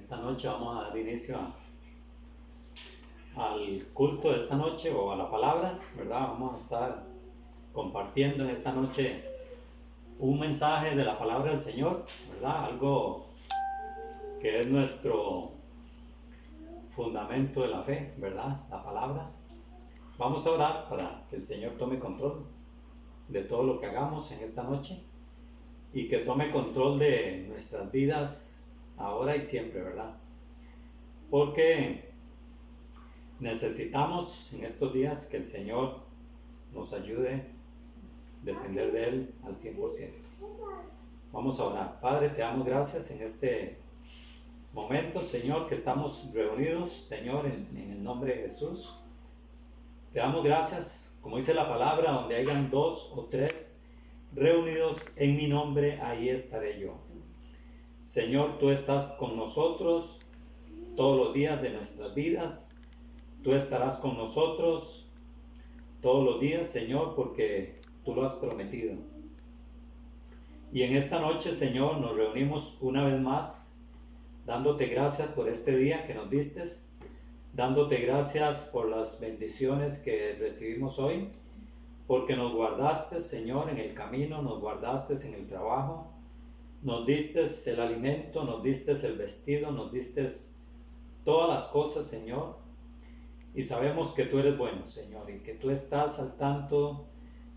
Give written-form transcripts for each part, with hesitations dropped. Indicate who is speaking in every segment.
Speaker 1: Esta noche vamos a dar inicio al culto de esta noche o a la palabra, ¿verdad? Vamos a estar compartiendo en esta noche un mensaje de la palabra del Señor, ¿verdad? Algo que es nuestro fundamento de la fe, ¿verdad? La palabra. Vamos a orar para que el Señor tome control de todo lo que hagamos en esta noche y que tome control de nuestras vidas ahora y siempre, ¿verdad? Porque necesitamos en estos días que el Señor nos ayude a depender de Él al 100%. Vamos a orar. Padre, te damos gracias en este momento, Señor, que estamos reunidos, Señor, en el nombre de Jesús. Te damos gracias, como dice la palabra, donde hayan 2 o 3 reunidos en mi nombre, ahí estaré yo. Señor, tú estás con nosotros todos los días de nuestras vidas. Tú estarás con nosotros todos los días, Señor, porque tú lo has prometido. Y en esta noche, Señor, nos reunimos una vez más, dándote gracias por este día que nos diste, dándote gracias por las bendiciones que recibimos hoy, porque nos guardaste, Señor, en el camino, nos guardaste en el trabajo, nos diste el alimento, nos diste el vestido, nos diste todas las cosas, Señor. Y sabemos que tú eres bueno, Señor, y que tú estás al tanto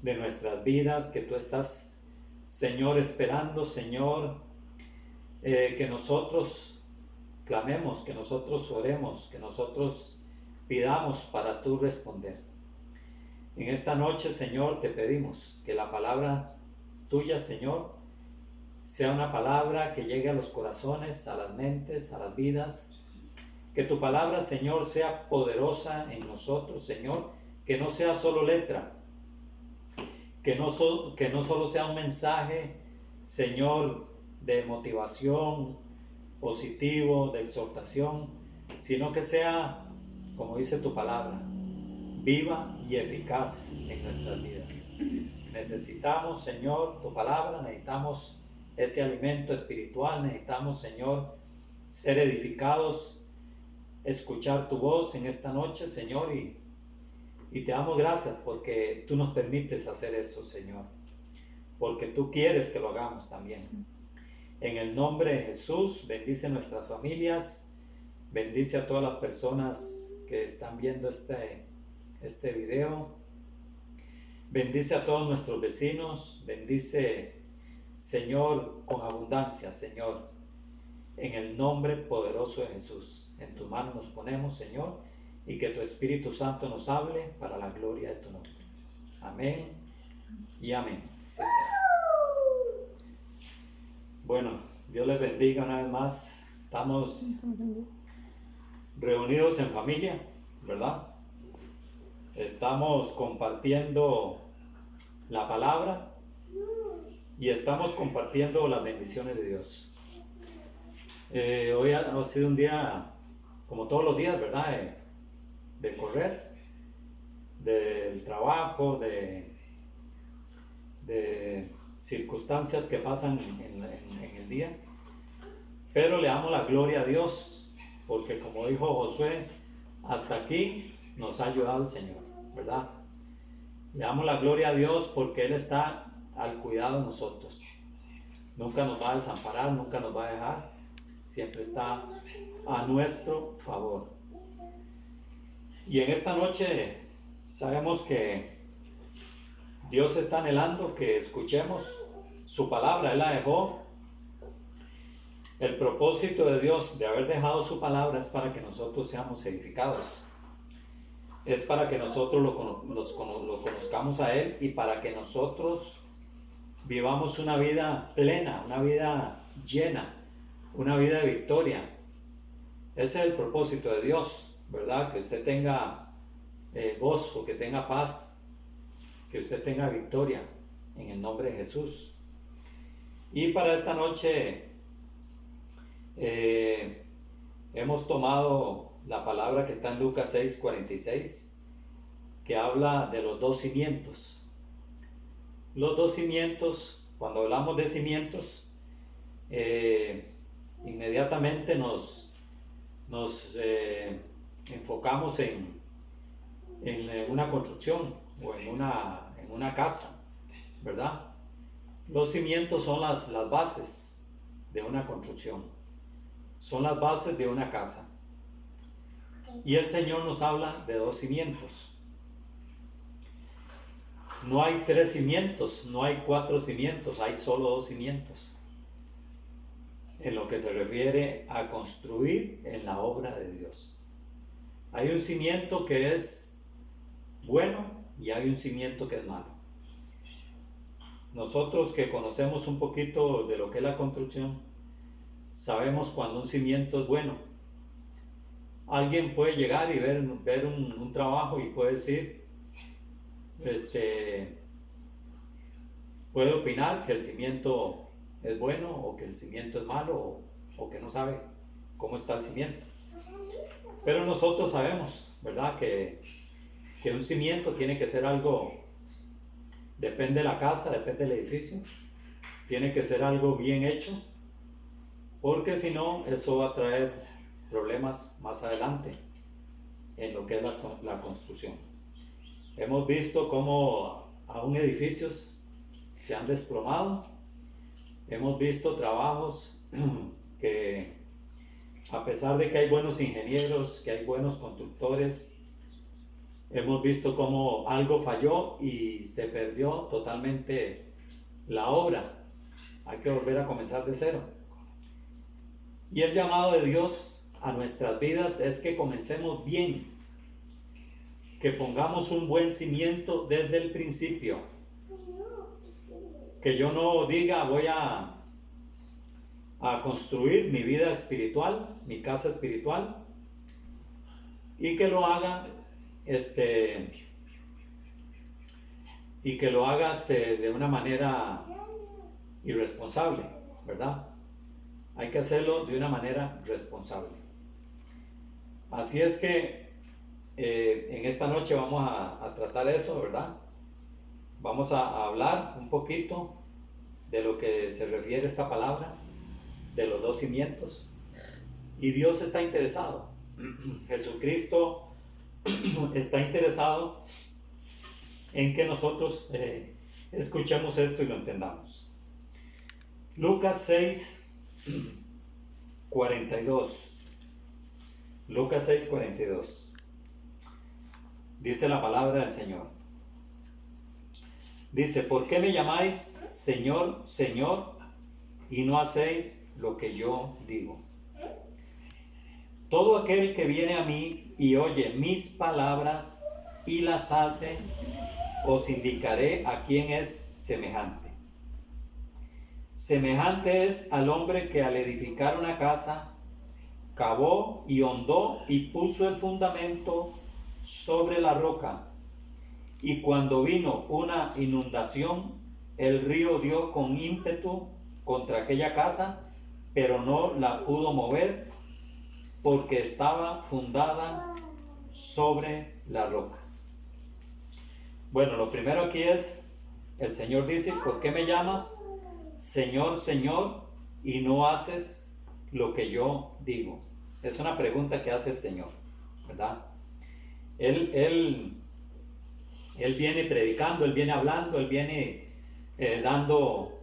Speaker 1: de nuestras vidas, que tú estás, Señor, esperando, Señor, que nosotros clamemos, que nosotros oremos, que nosotros pidamos para tú responder. En esta noche, Señor, te pedimos que la palabra tuya, Señor, sea una palabra que llegue a los corazones, a las mentes, a las vidas. Que tu palabra, Señor, sea poderosa en nosotros, Señor. Que no sea solo letra. Que no solo sea un mensaje, Señor, de motivación, positivo, de exhortación, sino que sea, como dice tu palabra, viva y eficaz en nuestras vidas. Necesitamos, Señor, tu palabra, necesitamos ese alimento espiritual, necesitamos, Señor, ser edificados, escuchar tu voz en esta noche, Señor, y te damos gracias porque tú nos permites hacer eso, Señor, porque tú quieres que lo hagamos también. En el nombre de Jesús, bendice nuestras familias, bendice a todas las personas que están viendo este video, bendice a todos nuestros vecinos, bendice, Señor, con abundancia, Señor, en el nombre poderoso de Jesús. En tus manos nos ponemos, Señor, y que tu Espíritu Santo nos hable para la gloria de tu nombre. Amén y amén. Sí, sí. Bueno, Dios les bendiga una vez más. Estamos reunidos en familia, ¿verdad? Estamos compartiendo la palabra y estamos compartiendo las bendiciones de Dios. Hoy ha sido un día, como todos los días, ¿verdad? De correr, del trabajo, de circunstancias que pasan en el día. Pero le damos la gloria a Dios, porque como dijo Josué, hasta aquí nos ha ayudado el Señor, ¿verdad? Le damos la gloria a Dios porque Él está al cuidado de nosotros. Nunca nos va a desamparar, nunca nos va a dejar. Siempre está a nuestro favor. Y en esta noche sabemos que Dios está anhelando que escuchemos su palabra. Él la dejó. El propósito de Dios de haber dejado su palabra es para que nosotros seamos edificados. Es para que nosotros lo conozcamos a Él y para que nosotros vivamos una vida plena, una vida llena, una vida de victoria. Ese es el propósito de Dios, ¿verdad? Que usted tenga gozo, que tenga paz, que usted tenga victoria en el nombre de Jesús. Y para esta noche hemos tomado la palabra que está en Lucas 6:46, que habla de los 2 cimientos. Los 2 cimientos, cuando hablamos de cimientos, inmediatamente nos nos enfocamos en una construcción o en una casa, ¿verdad? Los cimientos son las bases de una construcción, son las bases de una casa. Y el Señor nos habla de 2 cimientos. No hay 3 cimientos, no hay 4 cimientos, hay solo 2 cimientos. En lo que se refiere a construir en la obra de Dios. Hay un cimiento que es bueno y hay un cimiento que es malo. Nosotros que conocemos un poquito de lo que es la construcción, sabemos cuando un cimiento es bueno. Alguien puede llegar y ver un trabajo y puede decir, puede opinar que el cimiento es bueno o que el cimiento es malo o que no sabe cómo está el cimiento. Pero nosotros sabemos, ¿verdad? Que un cimiento tiene que ser algo, depende de la casa, depende del edificio, tiene que ser algo bien hecho, porque si no, eso va a traer problemas más adelante en lo que es la construcción. Hemos visto cómo aún edificios se han desplomado. Hemos visto trabajos que, a pesar de que hay buenos ingenieros, que hay buenos constructores, hemos visto cómo algo falló y se perdió totalmente la obra. Hay que volver a comenzar de cero. Y el llamado de Dios a nuestras vidas es que comencemos bien, que pongamos un buen cimiento desde el principio. Que yo no diga voy a construir mi vida espiritual, mi casa espiritual, y que lo haga de una manera irresponsable, ¿verdad? Hay que hacerlo de una manera responsable. Así es que en esta noche vamos a tratar eso, ¿verdad? Vamos a hablar un poquito de lo que se refiere a esta palabra, de los 2 cimientos. Y Dios está interesado. Jesucristo está interesado en que nosotros escuchemos esto y lo entendamos. Lucas 6, 42. Lucas 6, 42. Dice la palabra del Señor. Dice, ¿por qué me llamáis Señor, Señor, y no hacéis lo que yo digo? Todo aquel que viene a mí y oye mis palabras y las hace, os indicaré a quién es semejante. Semejante es al hombre que al edificar una casa, cavó y hondó y puso el fundamento sobre la roca. Y cuando vino una inundación, el río dio con ímpetu contra aquella casa, pero no la pudo mover porque estaba fundada sobre la roca. Bueno, lo primero aquí es, el Señor dice, ¿por qué me llamas Señor, Señor, y no haces lo que yo digo? Es una pregunta que hace el Señor, ¿verdad? Él viene predicando, Él viene hablando, Él viene dando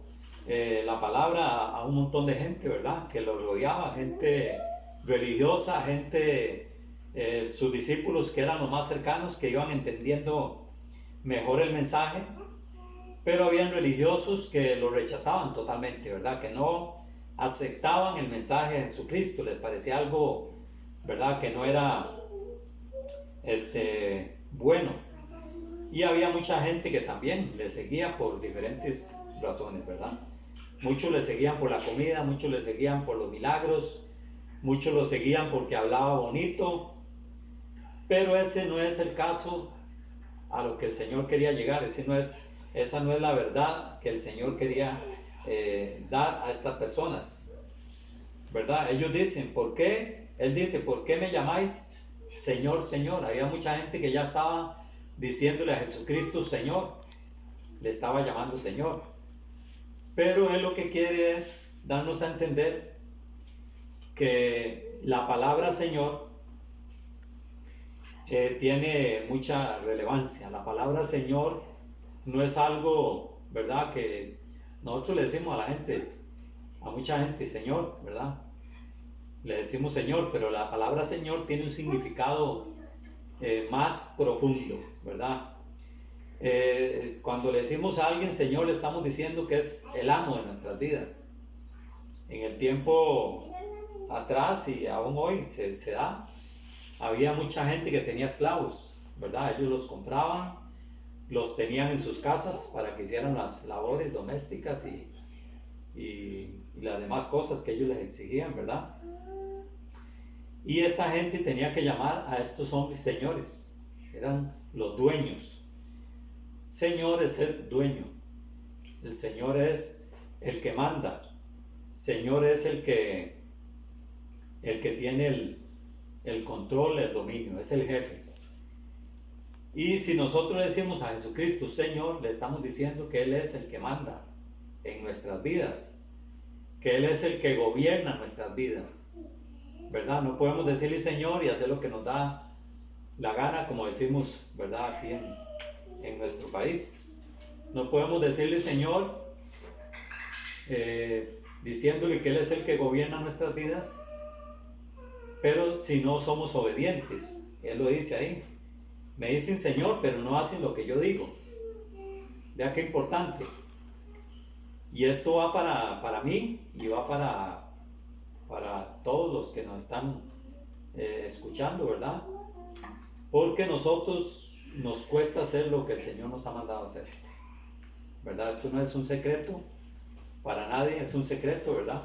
Speaker 1: la palabra a un montón de gente, ¿verdad? Que lo rodeaba, gente religiosa, gente, sus discípulos que eran los más cercanos, que iban entendiendo mejor el mensaje, pero habían religiosos que lo rechazaban totalmente, ¿verdad? Que no aceptaban el mensaje de Jesucristo, les parecía algo, ¿verdad? Que no era bueno. Y había mucha gente que también le seguía por diferentes razones, ¿verdad? Muchos le seguían por la comida, muchos le seguían por los milagros, muchos lo seguían porque hablaba bonito, pero ese no es el caso a lo que el Señor quería llegar. Esa no es la verdad que el Señor quería dar a estas personas, ¿verdad? Ellos dicen, ¿por qué? Él dice, ¿por qué me llamáis Señor, Señor? Había mucha gente que ya estaba diciéndole a Jesucristo Señor, le estaba llamando Señor, pero Él lo que quiere es darnos a entender que la palabra Señor tiene mucha relevancia. La palabra Señor no es algo, ¿verdad?, que nosotros le decimos a la gente, a mucha gente, Señor, ¿verdad? Le decimos Señor, pero la palabra Señor tiene un significado más profundo, ¿verdad? Cuando le decimos a alguien Señor, le estamos diciendo que es el amo de nuestras vidas. En el tiempo atrás y aún hoy se da, había mucha gente que tenía esclavos, ¿verdad? Ellos los compraban, los tenían en sus casas para que hicieran las labores domésticas y las demás cosas que ellos les exigían, ¿verdad? Y esta gente tenía que llamar a estos hombres señores, eran los dueños. Señor es el dueño, el Señor es el que manda, Señor es el que tiene el control, el dominio, es el jefe. Y si nosotros le decimos a Jesucristo Señor, le estamos diciendo que Él es el que manda en nuestras vidas, que Él es el que gobierna nuestras vidas, ¿verdad? No podemos decirle Señor y hacer lo que nos da la gana, como decimos, ¿verdad?, aquí en nuestro país. No podemos decirle Señor diciéndole que Él es el que gobierna nuestras vidas, pero si no somos obedientes. Él lo dice ahí, me dicen Señor, pero no hacen lo que yo digo. Vea qué importante. Y esto va para mí y va para todos los que nos están escuchando, ¿verdad? Porque nosotros nos cuesta hacer lo que el Señor nos ha mandado hacer, ¿verdad? Esto no es un secreto para nadie, es un secreto, ¿verdad?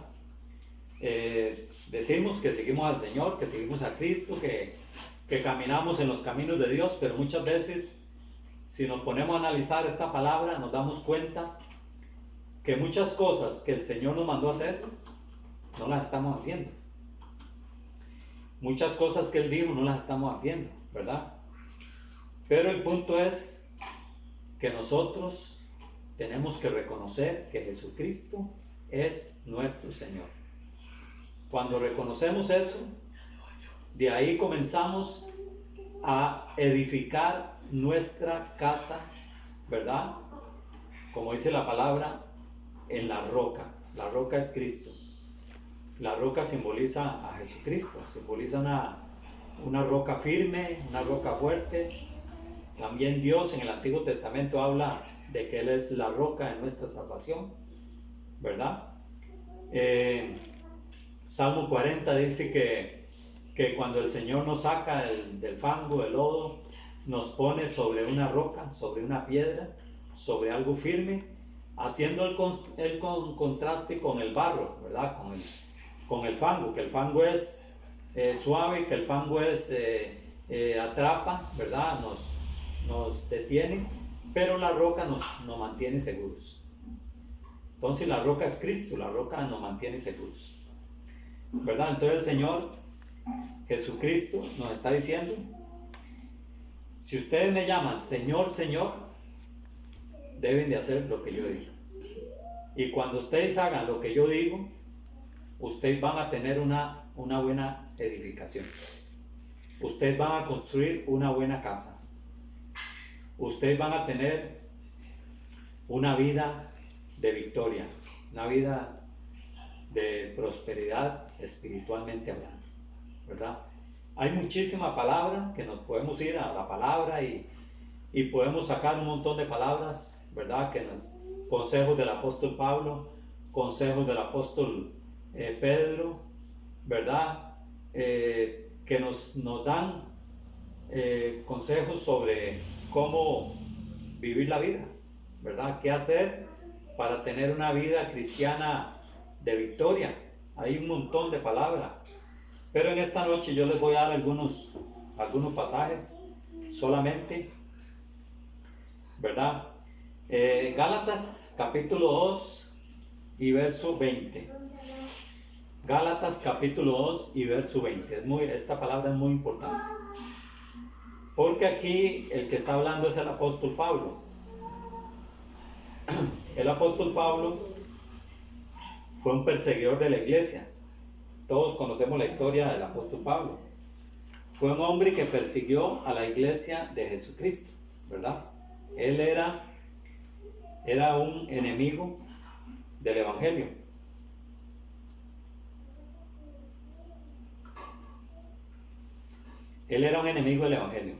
Speaker 1: Decimos que seguimos al Señor, que seguimos a Cristo, que caminamos en los caminos de Dios, pero muchas veces, si nos ponemos a analizar esta palabra, nos damos cuenta que muchas cosas que el Señor nos mandó a hacer, no las estamos haciendo. Muchas cosas que Él dijo, no las estamos haciendo, ¿verdad? Pero el punto es que nosotros tenemos que reconocer que Jesucristo es nuestro Señor. Cuando reconocemos eso, de ahí comenzamos a edificar nuestra casa, ¿verdad? Como dice la palabra, en la roca. La roca es Cristo. La roca simboliza a Jesucristo, simboliza una roca firme, una roca fuerte. También Dios en el Antiguo Testamento habla de que Él es la roca de nuestra salvación, ¿verdad? Salmo 40 dice que cuando el Señor nos saca del fango, del lodo, nos pone sobre una roca, sobre una piedra, sobre algo firme, haciendo el contraste con el barro, ¿verdad? Con el fango, que el fango es suave, que el fango atrapa, ¿verdad? Nos detiene, pero la roca nos mantiene seguros. Entonces la roca es Cristo, la roca nos mantiene seguros, ¿verdad? Entonces el Señor Jesucristo nos está diciendo, si ustedes me llaman Señor, Señor, deben de hacer lo que yo digo. Y cuando ustedes hagan lo que yo digo, ustedes van a tener una buena edificación. Ustedes van a construir una buena casa. Ustedes van a tener una vida de victoria, una vida de prosperidad espiritualmente hablando, ¿verdad? Hay muchísima palabra que nos podemos ir a la palabra y podemos sacar un montón de palabras, ¿verdad? Consejos del apóstol Pablo, consejos del apóstol Pedro, ¿verdad? Que nos dan consejos sobre cómo vivir la vida, ¿verdad? ¿Qué hacer para tener una vida cristiana de victoria? Hay un montón de palabras, pero en esta noche yo les voy a dar algunos pasajes solamente, ¿verdad? Gálatas capítulo 2 y verso 20. Gálatas capítulo 2 y verso 20. Esta palabra es muy importante, porque aquí el que está hablando es el apóstol Pablo. El apóstol Pablo fue un perseguidor de la iglesia, Todos conocemos la historia del apóstol Pablo. Fue un hombre que persiguió a la iglesia de Jesucristo, ¿verdad? Él era un enemigo del evangelio. Él era un enemigo del evangelio.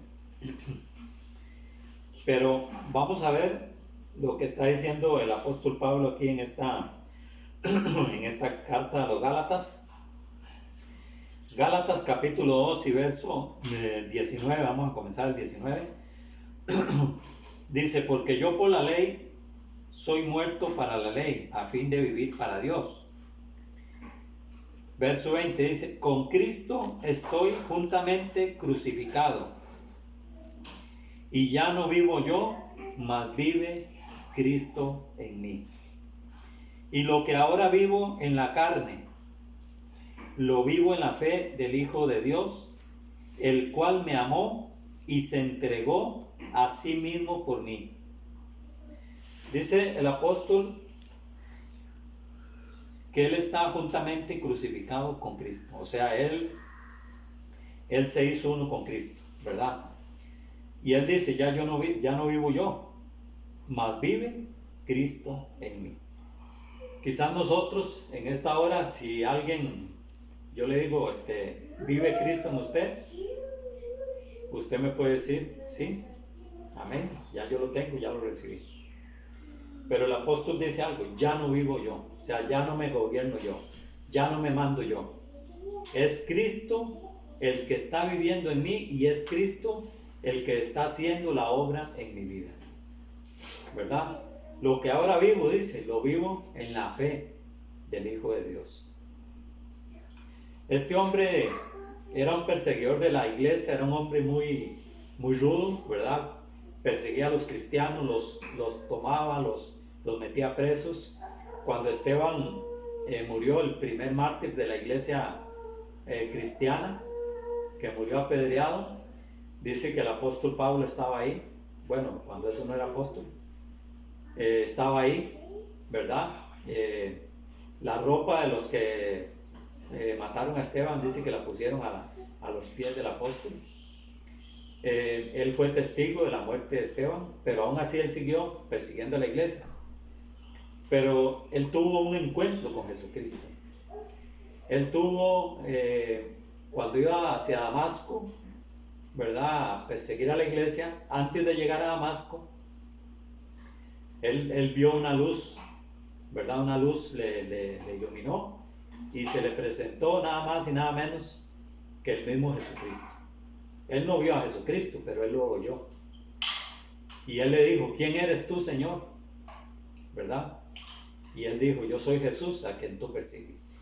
Speaker 1: Pero vamos a ver lo que está diciendo el apóstol Pablo aquí en esta carta a los Gálatas. Gálatas capítulo 2 y verso 19, vamos a comenzar el 19. Dice, porque yo por la ley soy muerto para la ley, a fin de vivir para Dios. Verso 20 dice, con Cristo estoy juntamente crucificado, y ya no vivo yo, mas vive Cristo en mí. Y lo que ahora vivo en la carne, lo vivo en la fe del Hijo de Dios, el cual me amó y se entregó a sí mismo por mí. Dice el apóstol que él está juntamente crucificado con Cristo. O sea, él se hizo uno con Cristo, ¿verdad? Y él dice, ya no vivo yo, mas vive Cristo en mí. Quizás nosotros en esta hora, si alguien, yo le digo, ¿vive Cristo en usted? Usted me puede decir, sí, amén, ya yo lo tengo, ya lo recibí. Pero el apóstol dice algo, ya no vivo yo, o sea, ya no me gobierno yo, ya no me mando yo. Es Cristo el que está viviendo en mí y es Cristo el que está haciendo la obra en mi vida, ¿verdad? Lo que ahora vivo, dice, lo vivo en la fe del Hijo de Dios. Este hombre era un perseguidor de la iglesia, era un hombre muy rudo, ¿verdad? Perseguía a los cristianos, los tomaba, los metía presos. Cuando Esteban murió, el primer mártir de la iglesia cristiana, que murió apedreado, dice que el apóstol Pablo estaba ahí. Bueno, cuando eso no era apóstol, estaba ahí, ¿verdad? La ropa de los que mataron a Esteban, dice que la pusieron a los pies del apóstol. Él fue testigo de la muerte de Esteban, pero aún así él siguió persiguiendo a la iglesia. Pero él tuvo un encuentro con Jesucristo. Él tuvo, cuando iba hacia Damasco, ¿verdad?, a perseguir a la iglesia, antes de llegar a Damasco, él vio una luz, ¿verdad? Una luz le iluminó y se le presentó nada más y nada menos que el mismo Jesucristo. Él no vio a Jesucristo, pero él lo oyó. Y él le dijo, ¿quién eres tú, Señor? ¿Verdad? Y él dijo, yo soy Jesús a quien tú persigues.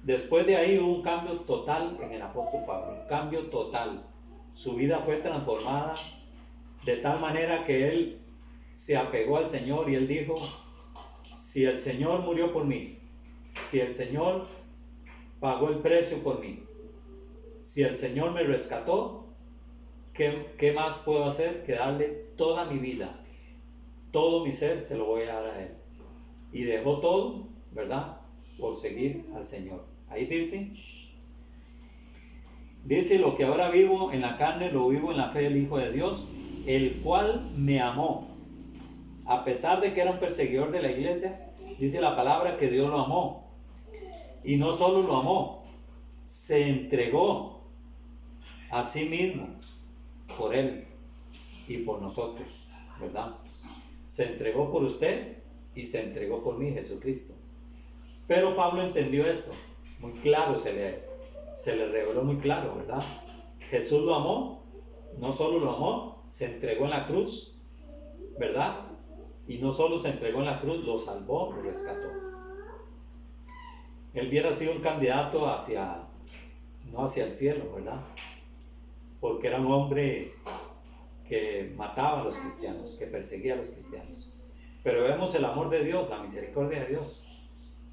Speaker 1: Después de ahí hubo un cambio total en el apóstol Pablo, un cambio total. Su vida fue transformada de tal manera que él se apegó al Señor y él dijo, si el Señor murió por mí, si el Señor pagó el precio por mí, si el Señor me rescató, ¿qué más puedo hacer que darle toda mi vida? Todo mi ser se lo voy a dar a Él. Y dejó todo, ¿verdad?, por seguir al Señor. Ahí dice, lo que ahora vivo en la carne, lo vivo en la fe del Hijo de Dios, el cual me amó. A pesar de que era un perseguidor de la iglesia, dice la palabra que Dios lo amó. Y no solo lo amó, se entregó a sí mismo por él y por nosotros, ¿verdad? Se entregó por usted y se entregó por mí, Jesucristo. Pero Pablo entendió esto muy claro, se le reveló muy claro, ¿verdad? Jesús lo amó, no solo lo amó, se entregó en la cruz, ¿verdad? Y no solo se entregó en la cruz, lo salvó, lo rescató. Él hubiera sido un candidato no hacia el cielo, ¿verdad? Porque era un hombre que mataba a los cristianos, que perseguía a los cristianos. Pero vemos el amor de Dios, la misericordia de Dios,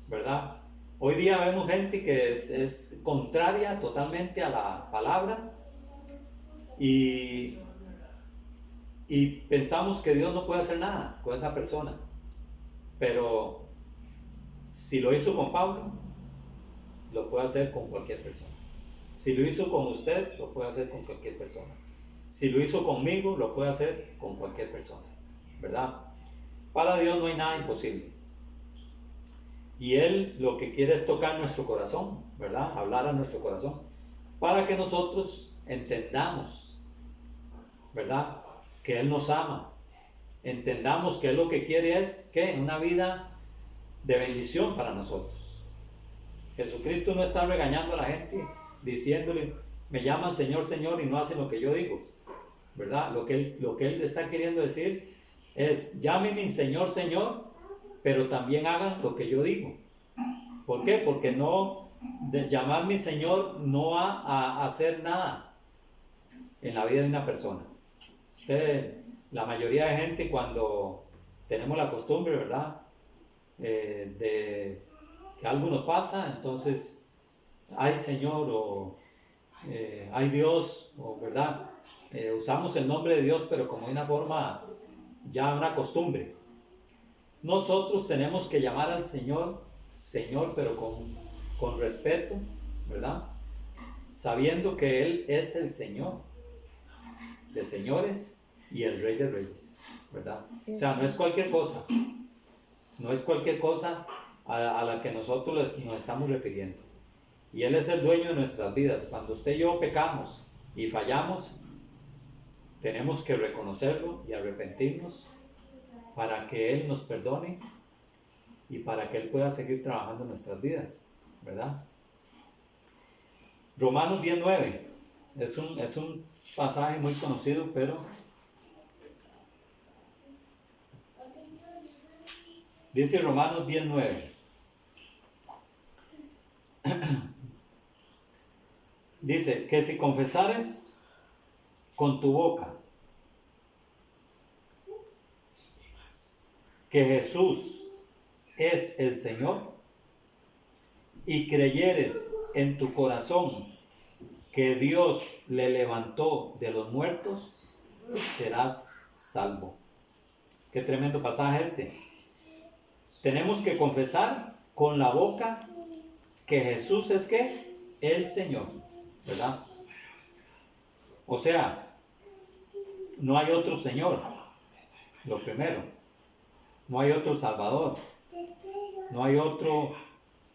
Speaker 1: ¿verdad? Hoy día vemos gente que es contraria totalmente a la palabra y pensamos que Dios no puede hacer nada con esa persona. Pero si lo hizo con Pablo, lo puede hacer con cualquier persona. Si lo hizo con usted, lo puede hacer con cualquier persona. Si lo hizo conmigo, lo puede hacer con cualquier persona, ¿verdad? Para Dios no hay nada imposible. Y Él lo que quiere es tocar nuestro corazón, ¿verdad? Hablar a nuestro corazón, para que nosotros entendamos, ¿verdad? Que Él nos ama. Entendamos que Él lo que quiere es, ¿qué? Una vida de bendición para nosotros. Jesucristo no está regañando a la gente, diciéndole, me llaman Señor, Señor, y no hacen lo que yo digo, ¿verdad? Lo que Él está queriendo decir es, llámenme Señor, Señor, pero también hagan lo que yo digo. ¿Por qué? Porque no, de llamarme Señor no va a hacer nada en la vida de una persona. La mayoría de gente, cuando tenemos la costumbre, ¿verdad? De que algo nos pasa, entonces, ay Señor, o ay Dios, o verdad, usamos el nombre de Dios, pero como una forma, ya una costumbre. Nosotros tenemos que llamar al Señor, Señor, pero con respeto, ¿verdad? Sabiendo que Él es el Señor de señores y el Rey de reyes, ¿verdad? O sea, no es cualquier cosa, no es cualquier cosa a la que nosotros nos estamos refiriendo. Y Él es el dueño de nuestras vidas. Cuando usted y yo pecamos y fallamos, tenemos que reconocerlo y arrepentirnos para que Él nos perdone y para que Él pueda seguir trabajando en nuestras vidas, ¿verdad? Romanos 10:9 es un pasaje muy conocido, pero dice Romanos 10:9. Dice que si confesares con tu boca que Jesús es el Señor y creyeres en tu corazón que Dios le levantó de los muertos, serás salvo. Qué tremendo pasaje este. Tenemos que confesar con la boca que Jesús es ¿qué? El Señor, ¿verdad? O sea, no hay otro Señor, lo primero. No hay otro Salvador. No hay otro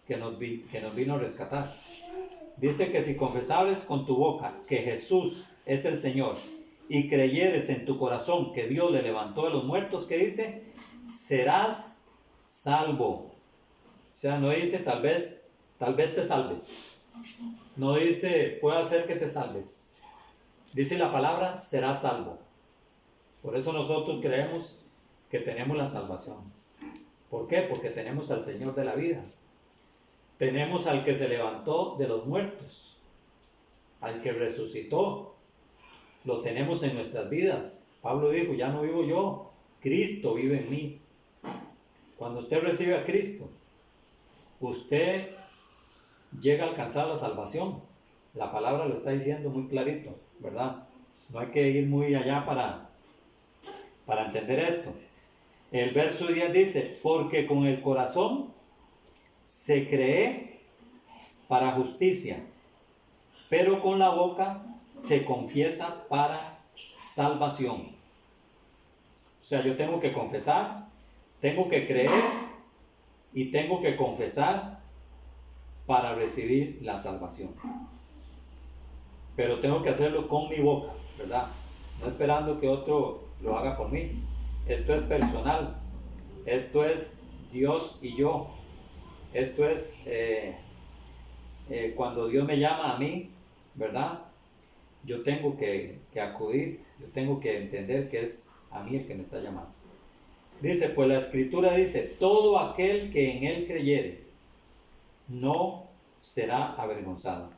Speaker 1: que nos vino a rescatar. Dice que si confesares con tu boca que Jesús es el Señor y creyeres en tu corazón que Dios le levantó de los muertos, ¿qué dice? Serás salvo. O sea, no dice tal vez te salves. No dice puede hacer que te salves. Dice la palabra serás salvo. Por eso nosotros creemos que tenemos la salvación. ¿Por qué? Porque tenemos al Señor de la vida. Tenemos al que se levantó de los muertos, al que resucitó. Lo tenemos en nuestras vidas. Pablo dijo, ya no vivo yo, Cristo vive en mí. Cuando usted recibe a Cristo, usted llega a alcanzar la salvación. La palabra lo está diciendo muy clarito, ¿verdad? No hay que ir muy allá para entender esto. El verso 10 dice, porque con el corazón se cree para justicia, pero con la boca se confiesa para salvación. O sea, yo tengo que confesar, tengo que creer y tengo que confesar para recibir la salvación. Pero tengo que hacerlo con mi boca, ¿verdad? No esperando que otro lo haga por mí. Esto es personal. Esto es Dios y yo. Esto es cuando Dios me llama a mí, ¿verdad? Yo tengo que acudir, yo tengo que entender que es a mí el que me está llamando. Dice, pues la Escritura dice, todo aquel que en Él creyere no será avergonzado.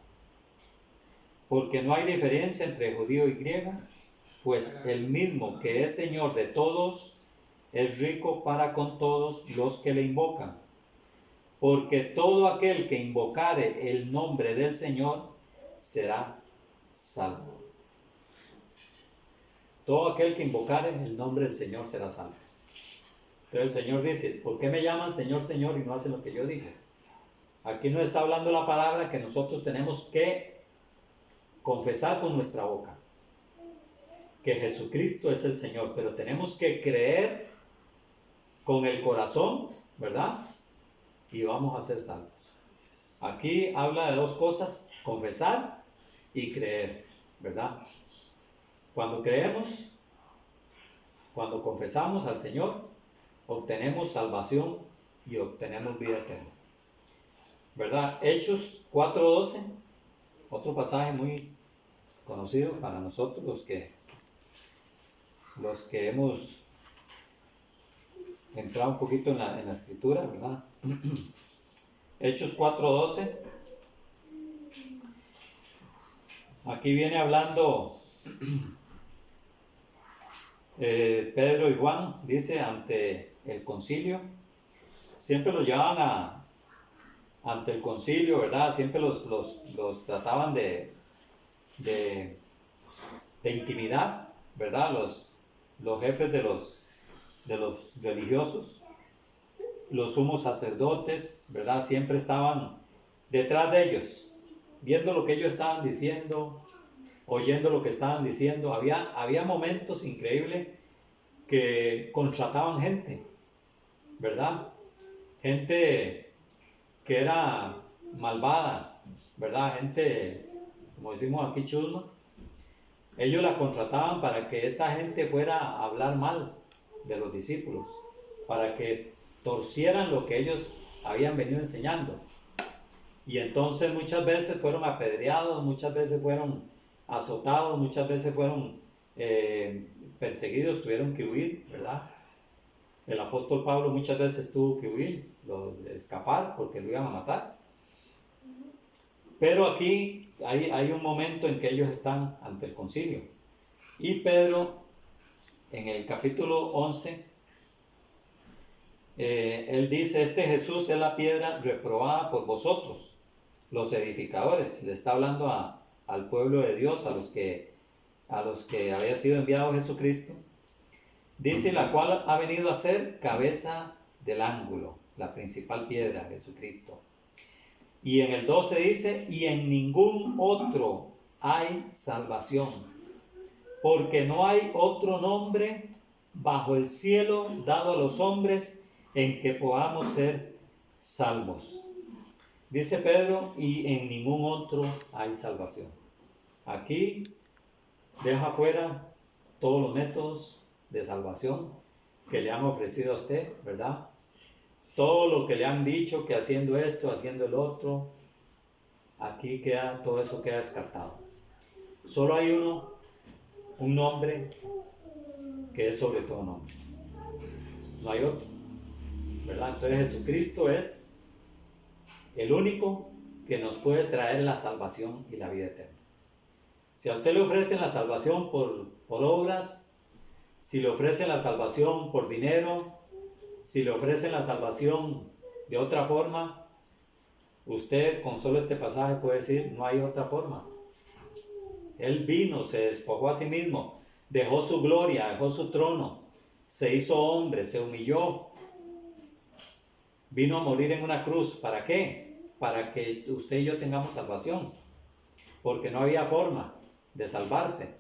Speaker 1: Porque no hay diferencia entre judío y griego, pues el mismo que es Señor de todos es rico para con todos los que le invocan. Porque todo aquel que invocare el nombre del Señor será salvo. Todo aquel que invocare el nombre del Señor será salvo. Pero el Señor dice, ¿por qué me llaman Señor, Señor y no hacen lo que yo digo? Aquí nos está hablando la palabra que nosotros tenemos que confesar con nuestra boca que Jesucristo es el Señor, pero tenemos que creer con el corazón, ¿verdad? Y vamos a ser salvos. Aquí habla de dos cosas: confesar y creer, ¿verdad? Cuando creemos, cuando confesamos al Señor, obtenemos salvación y obtenemos vida eterna, ¿verdad? Hechos 4:12, otro pasaje muy conocido para nosotros los que hemos entrado un poquito en la escritura, ¿verdad? Hechos 4:12. Aquí viene hablando Pedro y Juan, dice, ante el concilio. Siempre los llevaban ante el concilio, ¿verdad? Siempre los trataban de intimidad, ¿verdad? Los jefes de los religiosos, los sumos sacerdotes, ¿verdad? Siempre estaban detrás de ellos, viendo lo que ellos estaban diciendo, oyendo lo que estaban diciendo. Había momentos increíbles que contrataban gente, ¿verdad? Gente que era malvada, ¿verdad? Gente, como decimos aquí, chusma. Ellos la contrataban para que esta gente fuera a hablar mal de los discípulos, para que torcieran lo que ellos habían venido enseñando. Y entonces muchas veces fueron apedreados, muchas veces fueron azotados, muchas veces fueron perseguidos, tuvieron que huir, ¿verdad? El apóstol Pablo muchas veces tuvo que huir, escapar, porque lo iban a matar. Pero aquí hay un momento en que ellos están ante el concilio. Y Pedro, en el capítulo 11, él dice: este Jesús es la piedra reprobada por vosotros, los edificadores. Le está hablando al pueblo de Dios, a los que había sido enviado Jesucristo. Dice: la cual ha venido a ser cabeza del ángulo, la principal piedra, Jesucristo. Y en el 12 dice: y en ningún otro hay salvación, porque no hay otro nombre bajo el cielo dado a los hombres en que podamos ser salvos. Dice Pedro: y en ningún otro hay salvación. Aquí deja fuera todos los métodos de salvación que le han ofrecido a usted, ¿verdad? Todo lo que le han dicho, que haciendo esto, haciendo el otro, aquí todo eso queda descartado. Solo hay un nombre que es sobre todo nombre. No hay otro, ¿verdad? Entonces Jesucristo es el único que nos puede traer la salvación y la vida eterna. Si a usted le ofrecen la salvación por obras, si le ofrecen la salvación por dinero, si le ofrecen la salvación de otra forma, usted con solo este pasaje puede decir: no hay otra forma. Él vino, se despojó a sí mismo, dejó su gloria, dejó su trono, se hizo hombre, se humilló, vino a morir en una cruz. ¿Para qué? Para que usted y yo tengamos salvación, porque no había forma de salvarse,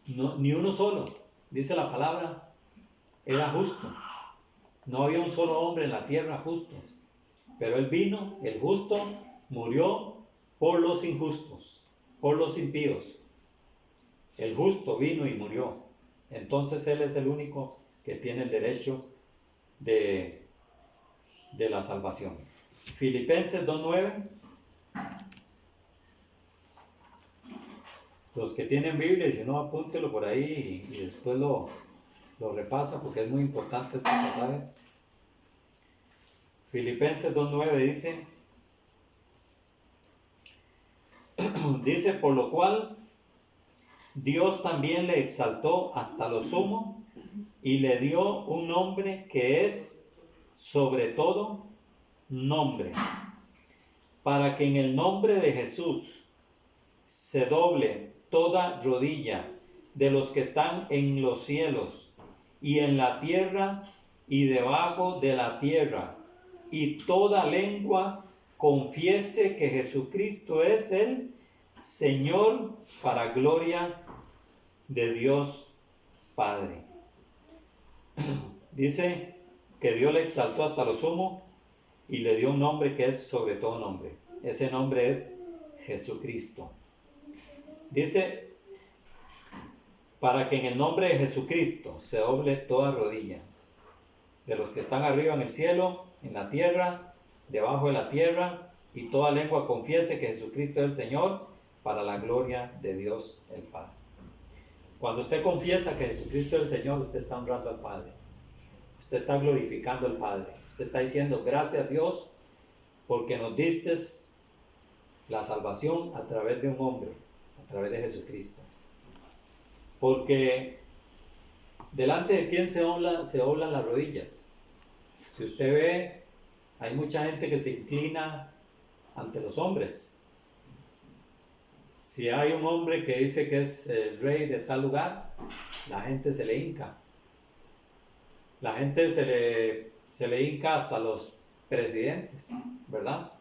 Speaker 1: no, ni uno solo. Dice la palabra, era justo. No había un solo hombre en la tierra justo, pero Él vino, el justo, murió por los injustos, por los impíos. El justo vino y murió. Entonces Él es el único que tiene el derecho de la salvación. Filipenses 2:9. Los que tienen Biblia, y si no, apúntelo por ahí y después lo repasa, porque es muy importante este pasaje. Filipenses 2:9 dice: por lo cual Dios también le exaltó hasta lo sumo y le dio un nombre que es sobre todo nombre, para que en el nombre de Jesús se doble toda rodilla de los que están en los cielos y en la tierra y debajo de la tierra, y toda lengua confiese que Jesucristo es el Señor para gloria de Dios Padre. Dice que Dios le exaltó hasta lo sumo y le dio un nombre que es sobre todo nombre. Ese nombre es Jesucristo. Dice, para que en el nombre de Jesucristo se doble toda rodilla, de los que están arriba en el cielo, en la tierra, debajo de la tierra, y toda lengua confiese que Jesucristo es el Señor, para la gloria de Dios el Padre. Cuando usted confiesa que Jesucristo es el Señor, usted está honrando al Padre. Usted está glorificando al Padre. Usted está diciendo, gracias Dios, porque nos diste la salvación a través de un hombre, a través de Jesucristo. Porque delante de quién se doblan las rodillas. Si usted ve, hay mucha gente que se inclina ante los hombres. Si hay un hombre que dice que es el rey de tal lugar, la gente se le hinca. La gente se le hinca hasta los presidentes, ¿verdad?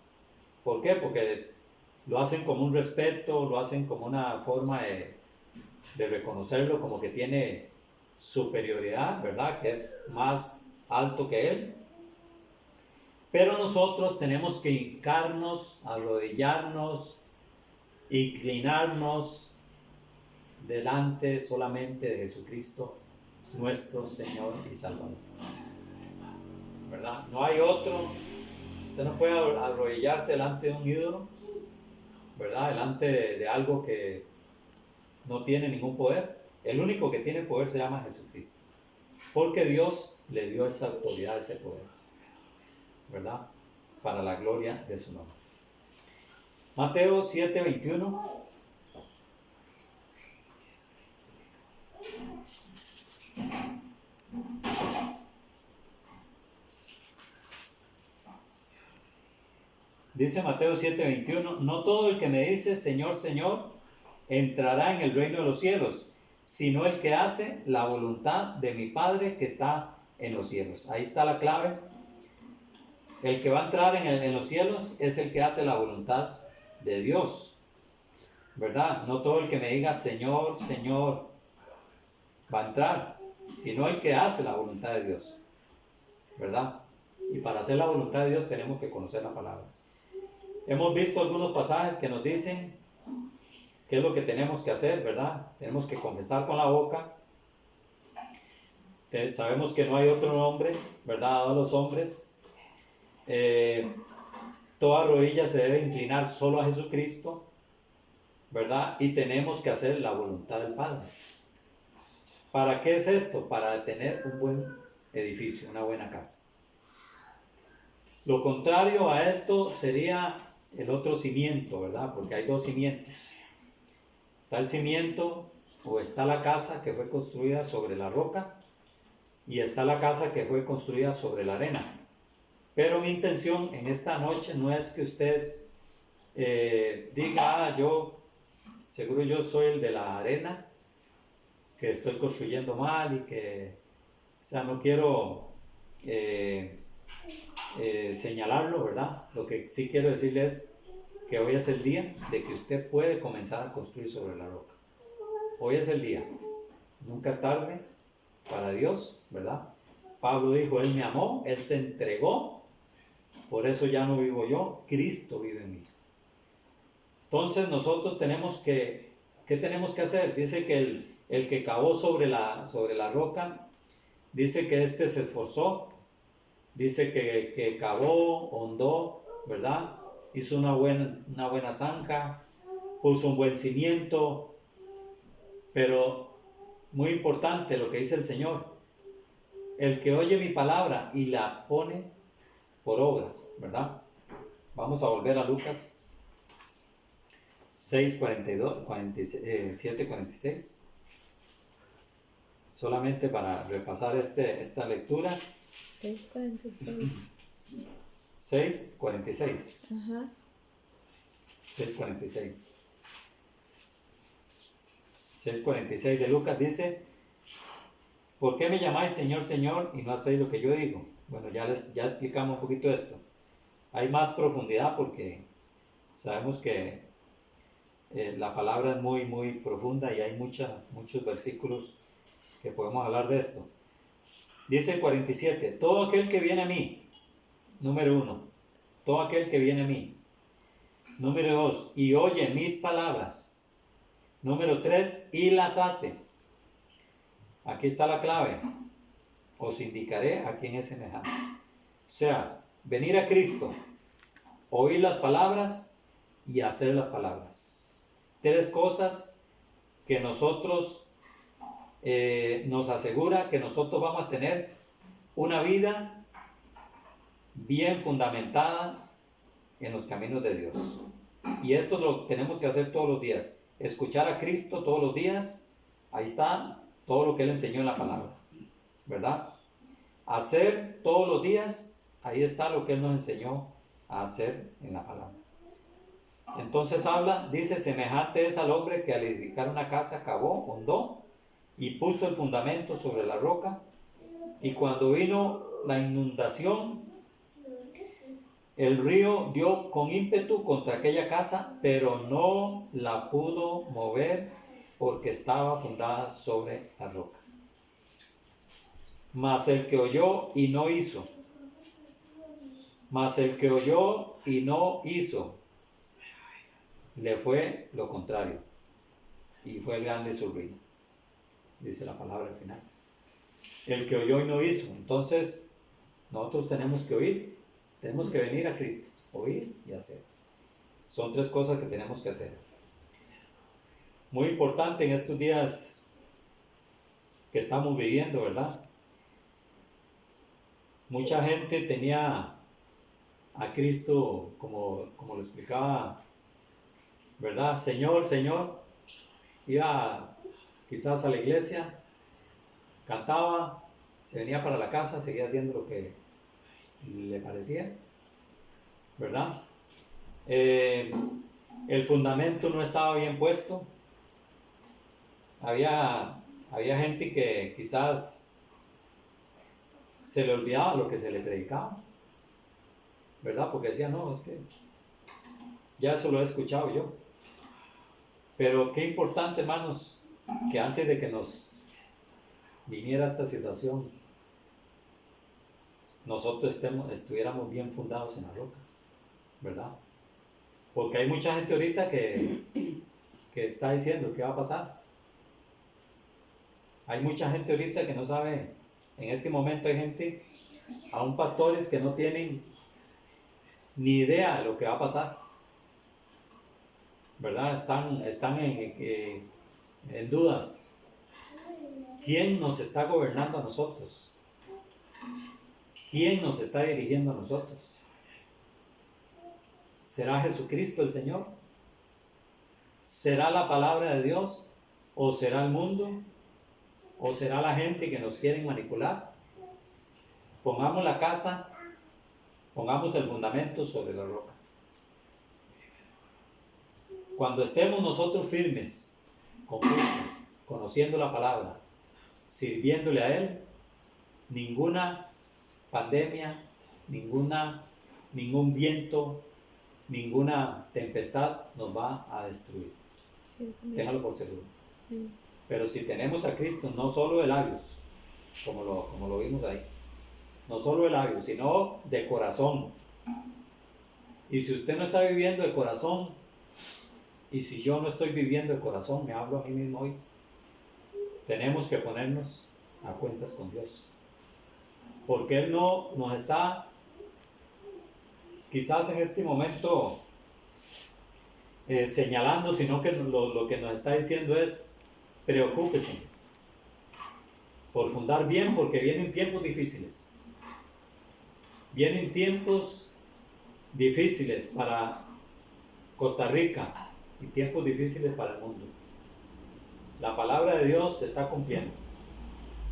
Speaker 1: ¿Por qué? Porque lo hacen como un respeto, lo hacen como una forma de reconocerlo, como que tiene superioridad, ¿verdad? Que es más alto que él. Pero nosotros tenemos que hincarnos, arrodillarnos, inclinarnos delante solamente de Jesucristo, nuestro Señor y Salvador, ¿verdad? No hay otro. Usted no puede arrodillarse delante de un ídolo, ¿verdad? Delante de algo que no tiene ningún poder. El único que tiene poder se llama Jesucristo, porque Dios le dio esa autoridad, ese poder, ¿verdad? Para la gloria de su nombre. Mateo 7:21. Dice Mateo 7:21, no todo el que me dice Señor, Señor, entrará en el reino de los cielos, sino el que hace la voluntad de mi Padre que está en los cielos. Ahí está la clave. El que va a entrar en los cielos es el que hace la voluntad de Dios, ¿verdad? No todo el que me diga Señor, Señor va a entrar, sino el que hace la voluntad de Dios, ¿verdad? Y para hacer la voluntad de Dios tenemos que conocer la palabra. Hemos visto algunos pasajes que nos dicen qué es lo que tenemos que hacer, ¿verdad? Tenemos que confesar con la boca. Sabemos que no hay otro nombre, ¿verdad? Dado a los hombres. Toda rodilla se debe inclinar solo a Jesucristo, ¿verdad? Y tenemos que hacer la voluntad del Padre. ¿Para qué es esto? Para tener un buen edificio, una buena casa. Lo contrario a esto sería el otro cimiento, ¿verdad? Porque hay dos cimientos. Está el cimiento o está la casa que fue construida sobre la roca y está la casa que fue construida sobre la arena. Pero mi intención en esta noche no es que usted diga, seguro yo soy el de la arena, que estoy construyendo mal y que, o sea, no quiero señalarlo, ¿verdad? Lo que sí quiero decirle es que hoy es el día de que usted puede comenzar a construir sobre la roca. Hoy es el día. Nunca es tarde para Dios, ¿verdad? Pablo dijo, Él me amó, Él se entregó, por eso ya no vivo yo, Cristo vive en mí. Entonces nosotros tenemos que, ¿qué tenemos que hacer? Dice que el que cavó sobre la roca, dice que se esforzó, dice que cavó, hondó, ¿verdad? Hizo una buena zanja, puso un buen cimiento, pero muy importante lo que dice el Señor, el que oye mi palabra y la pone por obra, ¿verdad? Vamos a volver a Lucas 7:46, solamente para repasar esta lectura.
Speaker 2: 6:46.
Speaker 1: 6:46.
Speaker 2: Ajá.
Speaker 1: 6:46. 6:46 de Lucas dice, ¿por qué me llamáis Señor, Señor y no hacéis lo que yo digo? Bueno, ya explicamos un poquito esto. hay más profundidad porque sabemos que la palabra es muy, muy profunda y hay muchos versículos que podemos hablar de esto. Dice el 47, todo aquel que viene a mí, número 1, todo aquel que viene a mí. Número 2, y oye mis palabras. Número 3, y las hace. Aquí está la clave. Os indicaré a quién es semejante. O sea, venir a Cristo, oír las palabras y hacer las palabras. 3 cosas que nosotros nos asegura que nosotros vamos a tener una vida bien fundamentada en los caminos de Dios. Y esto lo tenemos que hacer todos los días. Escuchar a Cristo todos los días. Ahí está todo lo que Él enseñó en la palabra, ¿verdad? Hacer todos los días. Ahí está lo que Él nos enseñó a hacer en la palabra. Entonces dice, semejante es al hombre que al edificar una casa cavó, hondó y puso el fundamento sobre la roca. Y cuando vino la inundación, el río dio con ímpetu contra aquella casa, pero no la pudo mover porque estaba fundada sobre la roca. Mas el que oyó y no hizo, le fue lo contrario, y fue grande su ruina, dice la palabra al final. El que oyó y no hizo. Entonces, nosotros tenemos que oír, tenemos que venir a Cristo, oír y hacer. Son 3 cosas que tenemos que hacer. Muy importante en estos días que estamos viviendo, ¿verdad? Mucha gente tenía a Cristo, como lo explicaba, ¿verdad? Señor, Señor. Iba quizás a la iglesia, cantaba, se venía para la casa, seguía haciendo lo que le parecía, ¿verdad? El fundamento no estaba bien puesto. Había gente que quizás se le olvidaba lo que se le predicaba, ¿verdad? Porque decía, no, es que ya eso lo he escuchado yo. Pero qué importante, hermanos, que antes de que nos viniera esta situación, nosotros estuviéramos bien fundados en la roca, ¿verdad? Porque hay mucha gente ahorita que está diciendo qué va a pasar. Hay mucha gente ahorita que no sabe. En este momento hay gente, aún pastores, que no tienen ni idea de lo que va a pasar, ¿verdad? Están en dudas. ¿Quién nos está gobernando a nosotros? ¿Quién nos está dirigiendo a nosotros? ¿Será Jesucristo el Señor? ¿Será la palabra de Dios? ¿O será el mundo? ¿O será la gente que nos quieren manipular? Pongamos la casa, pongamos el fundamento sobre la roca. Cuando estemos nosotros firmes, con Cristo, conociendo la palabra, sirviéndole a Él, ninguna pandemia, ningún viento, ninguna tempestad nos va a destruir.
Speaker 2: Sí,
Speaker 1: Téngalo por seguro.
Speaker 2: sí.
Speaker 1: Pero si tenemos a Cristo, no solo de labios, como lo vimos ahí, no solo de labios, sino de corazón. Y si usted no está viviendo de corazón, y si yo no estoy viviendo de corazón, me hablo a mí mismo hoy, tenemos que ponernos a cuentas con Dios. Porque Él no nos está, quizás en este momento, señalando, sino que lo que nos está diciendo es, preocúpese por fundar bien, porque vienen tiempos difíciles. Vienen tiempos difíciles para Costa Rica y tiempos difíciles para el mundo. La palabra de Dios se está cumpliendo.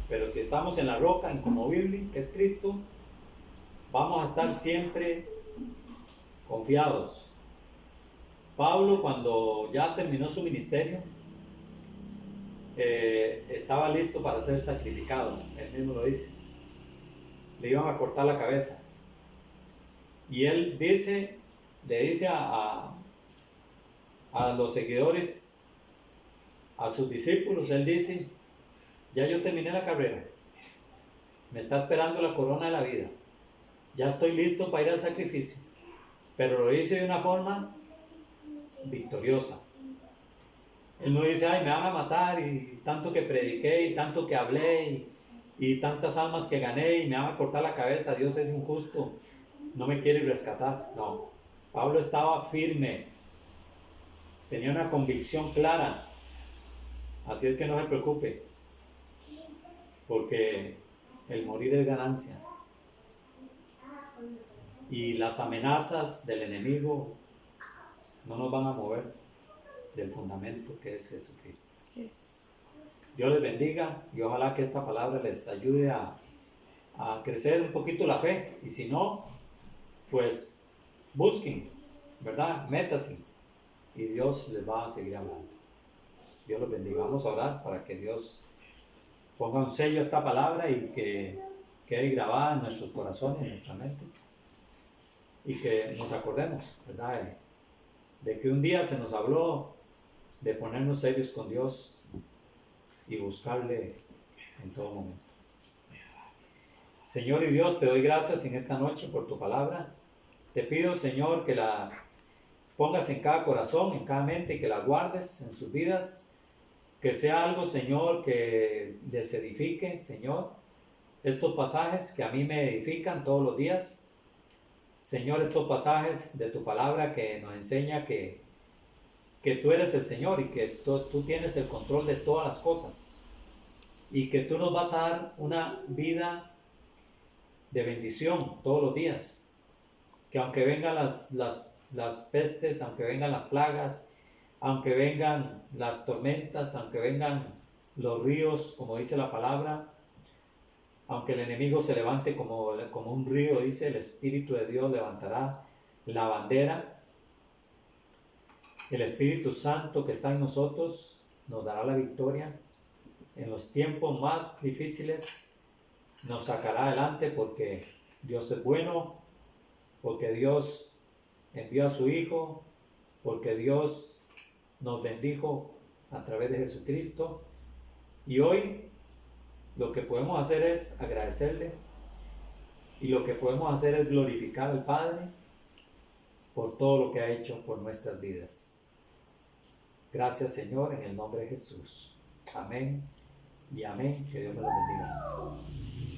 Speaker 1: Pero si estamos en la roca inconmovible, que es Cristo, vamos a estar siempre confiados. Pablo, cuando ya terminó su ministerio, estaba listo para ser sacrificado. Él mismo lo dice. Le iban a cortar la cabeza. Y él le dice a los seguidores, a sus discípulos, él dice, ya yo terminé la carrera, me está esperando la corona de la vida, ya estoy listo para ir al sacrificio, pero lo hice de una forma victoriosa. Él no dice, ay, me van a matar y tanto que prediqué y tanto que hablé y tantas almas que gané y me van a cortar la cabeza, Dios es injusto, no me quiere rescatar. No, Pablo estaba firme, tenía una convicción clara, así es que no se preocupe, porque el morir es ganancia. Y las amenazas del enemigo no nos van a mover del fundamento que es Jesucristo.
Speaker 2: Así es.
Speaker 1: Dios les bendiga y ojalá que esta palabra les ayude a crecer un poquito la fe. Y si no, pues busquen, ¿verdad? Métanse y Dios les va a seguir hablando. Dios los bendiga. Vamos a orar para que Dios ponga un sello a esta palabra y que quede grabada en nuestros corazones, en nuestras mentes. Y que nos acordemos, ¿verdad? De que un día se nos habló de ponernos serios con Dios y buscarle en todo momento. Señor y Dios, te doy gracias en esta noche por tu palabra. Te pido, Señor, que la pongas en cada corazón, en cada mente, y que la guardes en sus vidas. Que sea algo, Señor, que les edifique, Señor. Estos pasajes que a mí me edifican todos los días. Señor, estos pasajes de tu palabra que nos enseña que tú eres el Señor y que tú tienes el control de todas las cosas. Y que tú nos vas a dar una vida de bendición todos los días. Que aunque vengan las pestes, aunque vengan las plagas, aunque vengan las tormentas, aunque vengan los ríos, como dice la palabra, aunque el enemigo se levante como un río, dice, el Espíritu de Dios levantará la bandera. El Espíritu Santo que está en nosotros nos dará la victoria. En los tiempos más difíciles nos sacará adelante porque Dios es bueno, porque Dios envió a su Hijo, porque Dios nos bendijo a través de Jesucristo. Y hoy lo que podemos hacer es agradecerle y lo que podemos hacer es glorificar al Padre por todo lo que ha hecho por nuestras vidas. Gracias, Señor, en el nombre de Jesús. Amén y amén. Que Dios me lo bendiga.